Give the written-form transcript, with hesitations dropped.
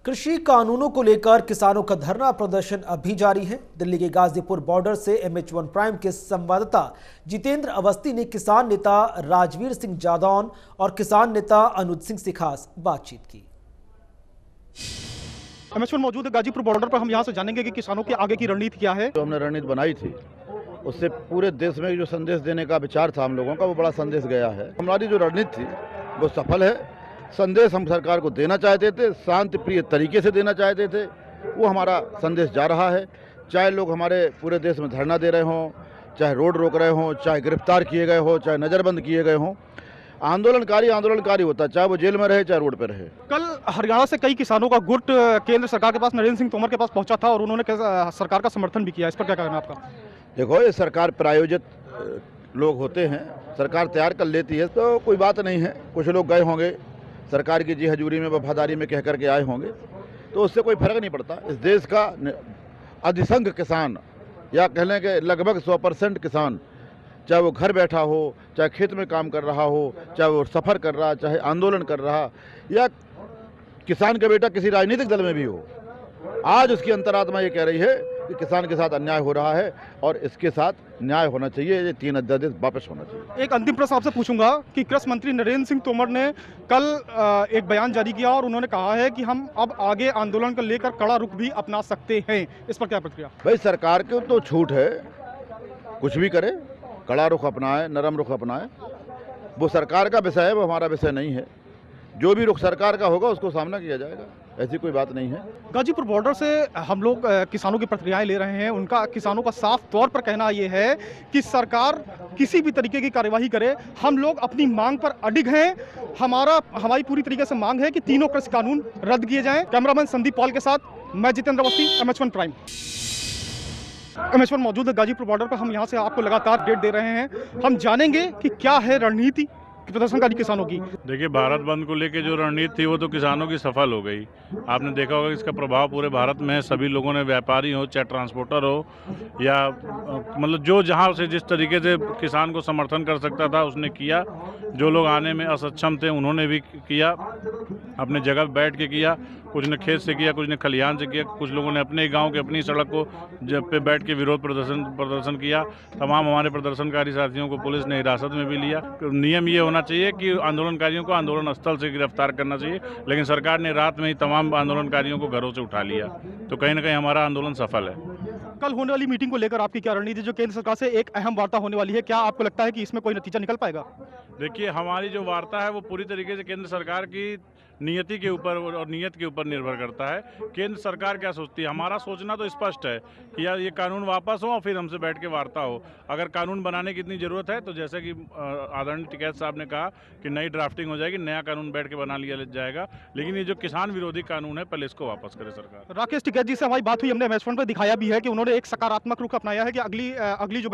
कृषि कानूनों को लेकर किसानों का धरना प्रदर्शन अभी जारी है। दिल्ली के गाजीपुर बॉर्डर से MH1 प्राइम के संवाददाता जितेंद्र अवस्थी ने किसान नेता राजवीर सिंह जादौन और किसान नेता अनुज सिंह से खास बातचीत की। MH1 मौजूद है गाजीपुर बॉर्डर पर। हम यहां से जानेंगे कि किसानों की आगे की रणनीति क्या है। जो हमने रणनीति बनाई थी उससे पूरे देश में जो संदेश देने का विचार था हम लोगों का, वो बड़ा संदेश गया है। हमारी जो रणनीति थी वो सफल है। संदेश हम सरकार को देना चाहते थे, शांति प्रिय तरीके से देना चाहते थे, वो हमारा संदेश जा रहा है। चाहे लोग हमारे पूरे देश में धरना दे रहे हों, चाहे रोड रोक रहे हों, चाहे गिरफ्तार किए गए हों, चाहे नज़रबंद किए गए हों, आंदोलनकारी होता है, चाहे वो जेल में रहे चाहे रोड पर रहे। कल हरियाणा से कई किसानों का गुट केंद्र सरकार के पास नरेंद्र सिंह तोमर के पास पहुंचा था और उन्होंने सरकार का समर्थन भी किया। इस पर क्या कहना है आपका? देखो, ये सरकार प्रायोजित लोग होते हैं, सरकार तैयार कर लेती है तो कोई बात नहीं है। कुछ लोग गए होंगे सरकार की जी हजूरी में, वफादारी में कह करके आए होंगे, तो उससे कोई फर्क नहीं पड़ता। इस देश का अधिसंख्य किसान, या कह लें कि लगभग 100% किसान, चाहे वो घर बैठा हो, चाहे खेत में काम कर रहा हो, चाहे वो सफ़र कर रहा, चाहे आंदोलन कर रहा, या किसान का बेटा किसी राजनीतिक दल में भी हो, आज उसकी अंतरात्मा ये कह रही है कि किसान के साथ अन्याय हो रहा है और इसके साथ न्याय होना चाहिए। ये 3 अध्यादेश वापस होना चाहिए। एक अंतिम प्रश्न आपसे पूछूंगा कि कृषि मंत्री नरेंद्र सिंह तोमर ने कल एक बयान जारी किया और उन्होंने कहा है कि हम अब आगे आंदोलन को लेकर कड़ा रुख भी अपना सकते हैं। इस पर क्या प्रतिक्रिया? भाई, सरकार को तो छूट है, कुछ भी करे, कड़ा रुख अपनाए, नरम रुख अपनाए, वो सरकार का विषय है, वो हमारा विषय नहीं है। जो भी रुख सरकार का होगा उसको सामना किया जाएगा, ऐसी कोई बात नहीं है। गाजीपुर बॉर्डर से हम लोग किसानों की प्रतिक्रियाएं ले रहे हैं। उनका, किसानों का साफ तौर पर कहना ये है कि सरकार किसी भी तरीके की कार्यवाही करे, हम लोग अपनी मांग पर अडिग हैं। हमारी पूरी तरीके से मांग है कि तीनों कृषि कानून रद्द किए जाएं। कैमरामैन संदीप पॉल के साथ मैं Jitendra Awasthi, MH1 prime. MH1 मौजूद है गाजीपुर बॉर्डर पर। हम यहाँ से आपको लगातार अपडेट दे रहे हैं। हम जानेंगे कि क्या है रणनीति प्रदर्शनकारी किसानों की। देखिए, भारत बंद को लेकर जो रणनीति थी वो तो किसानों की सफल हो गई। आपने देखा होगा इसका प्रभाव पूरे भारत में है। सभी लोगों ने, व्यापारी हो चाहे ट्रांसपोर्टर हो, या मतलब जो जहां से जिस तरीके से किसान को समर्थन कर सकता था उसने किया। जो लोग आने में असक्षम थे उन्होंने भी किया, अपने जगह बैठ के किया। कुछ ने खेत से किया, कुछ ने खलिहान से किया, कुछ लोगों ने अपने गांव के अपनी सड़क को जब पे बैठ के विरोध प्रदर्शन किया। तमाम हमारे प्रदर्शनकारी साथियों को पुलिस ने हिरासत में भी लिया। नियम ये होना चाहिए कि आंदोलनकारियों को आंदोलन स्थल से गिरफ्तार करना चाहिए, लेकिन सरकार ने रात में ही तमाम आंदोलनकारियों को घरों से उठा लिया। तो कहीं ना कहीं हमारा आंदोलन सफल है। कल होने वाली मीटिंग को लेकर आपकी क्या रणनीति? जो केंद्र सरकार से एक अहम वार्ता होने वाली है, क्या आपको लगता है कि इसमें कोई नतीजा निकल पाएगा? देखिए, हमारी जो वार्ता है वो पूरी तरीके से केंद्र सरकार की नियति के ऊपर और नीयत के ऊपर निर्भर करता है। केंद्र सरकार क्या सोचती है। हमारा सोचना तो स्पष्ट है कि यार ये कानून वापस हो और फिर हमसे बैठ के वार्ता हो। अगर कानून बनाने की इतनी ज़रूरत है तो जैसे कि आदरणीय टिकैत साहब ने कहा कि नई ड्राफ्टिंग हो जाएगी, नया कानून बैठ के बना लिया जाएगा, लेकिन ये जो किसान विरोधी कानून है पहले इसको वापस करे सरकार। राकेश टिकैत जी से हमारी बात हुई, हमने MH1 पर दिखाया भी है कि उन्होंने एक सकारात्मक रुख अपनाया है कि अगली जो